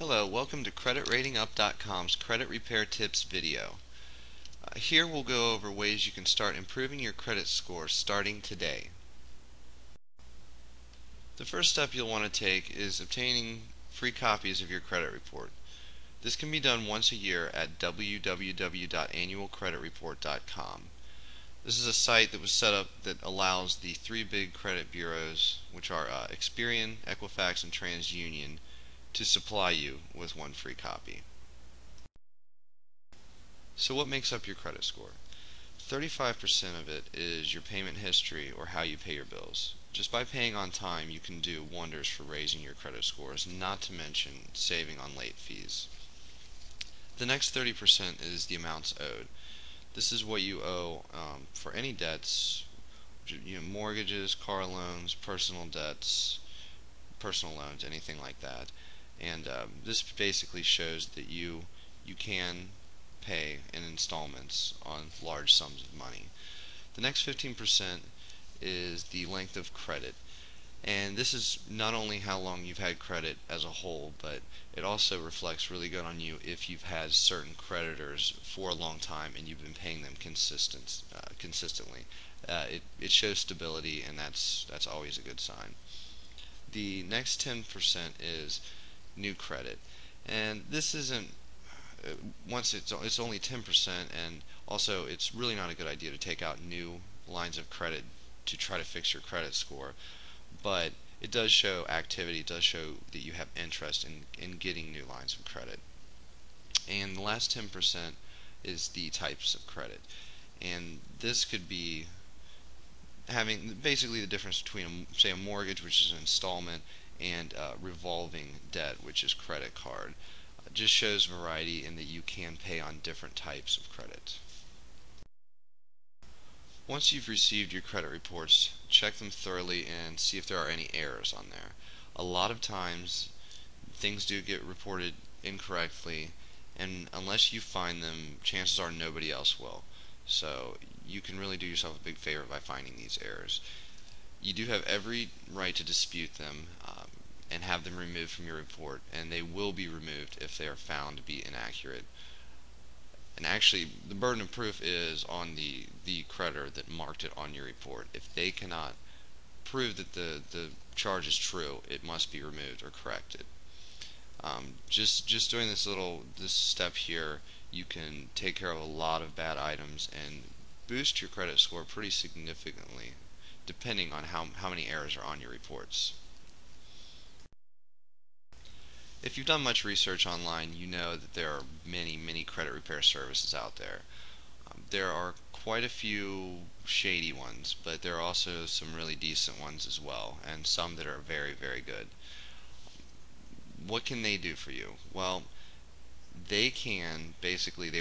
Hello, welcome to CreditRatingUp.com's Credit Repair Tips video. Here we'll go over ways you can start improving your credit score starting today. The first step you'll want to take is obtaining free copies of your credit report. This can be done once a year at www.annualcreditreport.com. This is a site that was set up that allows the three big credit bureaus, which are Experian, Equifax, and TransUnion, to supply you with one free copy. So what makes up your credit score? 35% of it is your payment history, or how you pay your bills. Just by paying on time, you can do wonders for raising your credit scores, not to mention saving on late fees. The next 30% is the amounts owed. This is what you owe for any debts, mortgages, car loans, personal debts, personal loans, anything like that. And this basically shows that you can pay in installments on large sums of money. The next 15% is the length of credit, and this is not only how long you've had credit as a whole, but it also reflects really good on you if you've had certain creditors for a long time and you've been paying them consistently. It shows stability, and that's always a good sign. The next 10% is new credit, and this isn't it's only 10%, and also it's really not a good idea to take out new lines of credit to try to fix your credit score, but it does show activity, it does show that you have interest in getting new lines of credit. And the last 10% is the types of credit, and this could be having basically the difference between say a mortgage, which is an installment, and revolving debt, which is credit card. Just shows variety in that you can pay on different types of credit. Once you've received your credit reports, check them thoroughly and see if there are any errors on there. A lot of times things do get reported incorrectly, and unless you find them, chances are nobody else will. So you can really do yourself a big favor by finding these errors. You do have every right to dispute them and have them removed from your report, and they will be removed if they are found to be inaccurate. And actually, the burden of proof is on the creditor that marked it on your report. If they cannot prove that the charge is true, it must be removed or corrected. Just doing this step here, you can take care of a lot of bad items and boost your credit score pretty significantly, depending on how many errors are on your reports. If you've done much research online, you know that there are many credit repair services out there. There are quite a few shady ones, but there are also some really decent ones as well, and some that are very good. What can they do for you? Well, they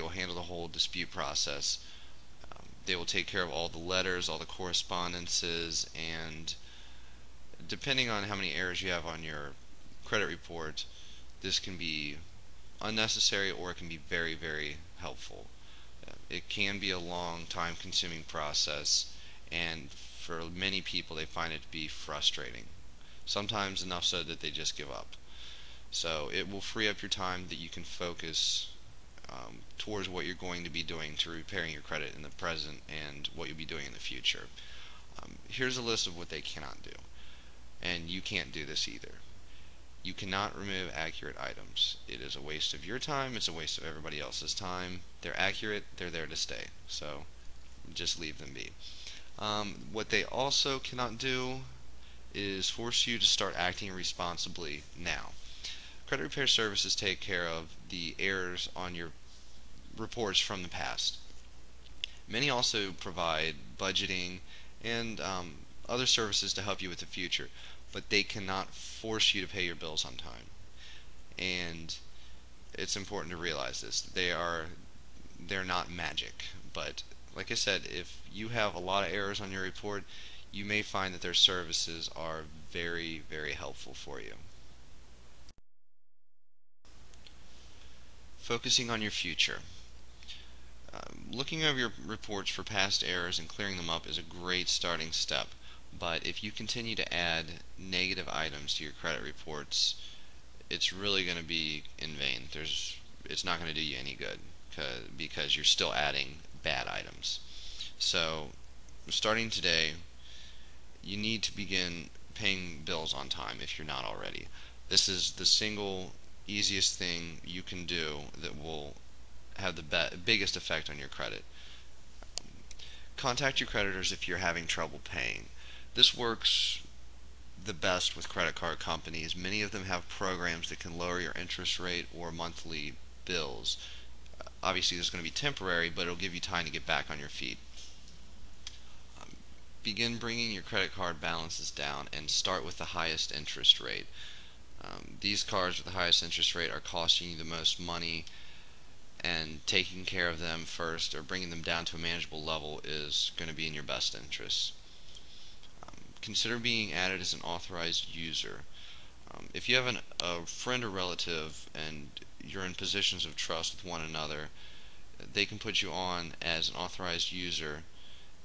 will handle the whole dispute process. They will take care of all the letters, all the correspondences, and depending on how many errors you have on your credit report, this can be unnecessary or it can be very helpful. It can be a long time consuming process, and for many people they find it to be frustrating. Sometimes enough so that they just give up. So it will free up your time that you can focus towards what you're going to be doing to repairing your credit in the present and what you'll be doing in the future. Here's a list of what they cannot do, and you can't do this either. You cannot remove accurate items. It is a waste of your time, it's a waste of everybody else's time. They're accurate, they're there to stay, so just leave them be. What they also cannot do is force you to start acting responsibly now. Credit repair services take care of the errors on your reports from the past. Many also provide budgeting and other services to help you with the future, but they cannot force you to pay your bills on time. And it's important to realize this. They're not magic, but like I said, if you have a lot of errors on your report, you may find that their services are very helpful for you. Focusing on your future. Looking over your reports for past errors and clearing them up is a great starting step. But if you continue to add negative items to your credit reports, it's really going to be in vain. It's not going to do you any good because you're still adding bad items. So, starting today, you need to begin paying bills on time if you're not already. This is the single easiest thing you can do that will have the biggest effect on your credit. Contact your creditors if you're having trouble paying. This works the best with credit card companies. Many of them have programs that can lower your interest rate or monthly bills. Obviously, this is going to be temporary, but it'll give you time to get back on your feet. Begin bringing your credit card balances down and start with the highest interest rate. These cards with the highest interest rate are costing you the most money, and taking care of them first or bringing them down to a manageable level is going to be in your best interest. Consider being added as an authorized user. If you have a friend or relative and you're in positions of trust with one another, they can put you on as an authorized user,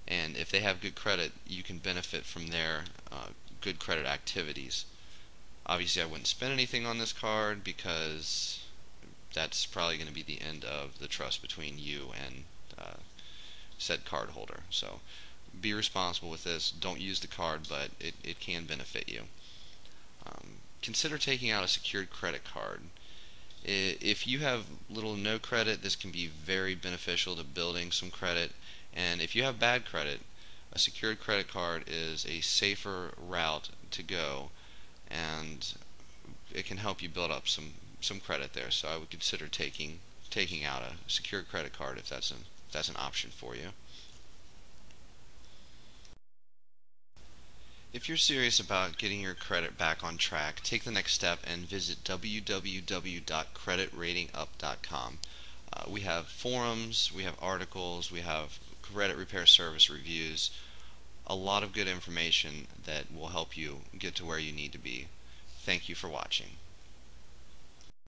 and if they have good credit, you can benefit from their good credit activities. Obviously, I wouldn't spend anything on this card because that's probably going to be the end of the trust between you and said card holder. So be responsible with this. Don't use the card, but it can benefit you. Consider taking out a secured credit card. If you have little or no credit, this can be very beneficial to building some credit. And if you have bad credit, a secured credit card is a safer route to go, and it can help you build up some credit there. So I would consider taking out a secured credit card if that's an option for you. If you're serious about getting your credit back on track, take the next step and visit www.creditratingup.com. We have forums, we have articles, we have credit repair service reviews, a lot of good information that will help you get to where you need to be. Thank you for watching.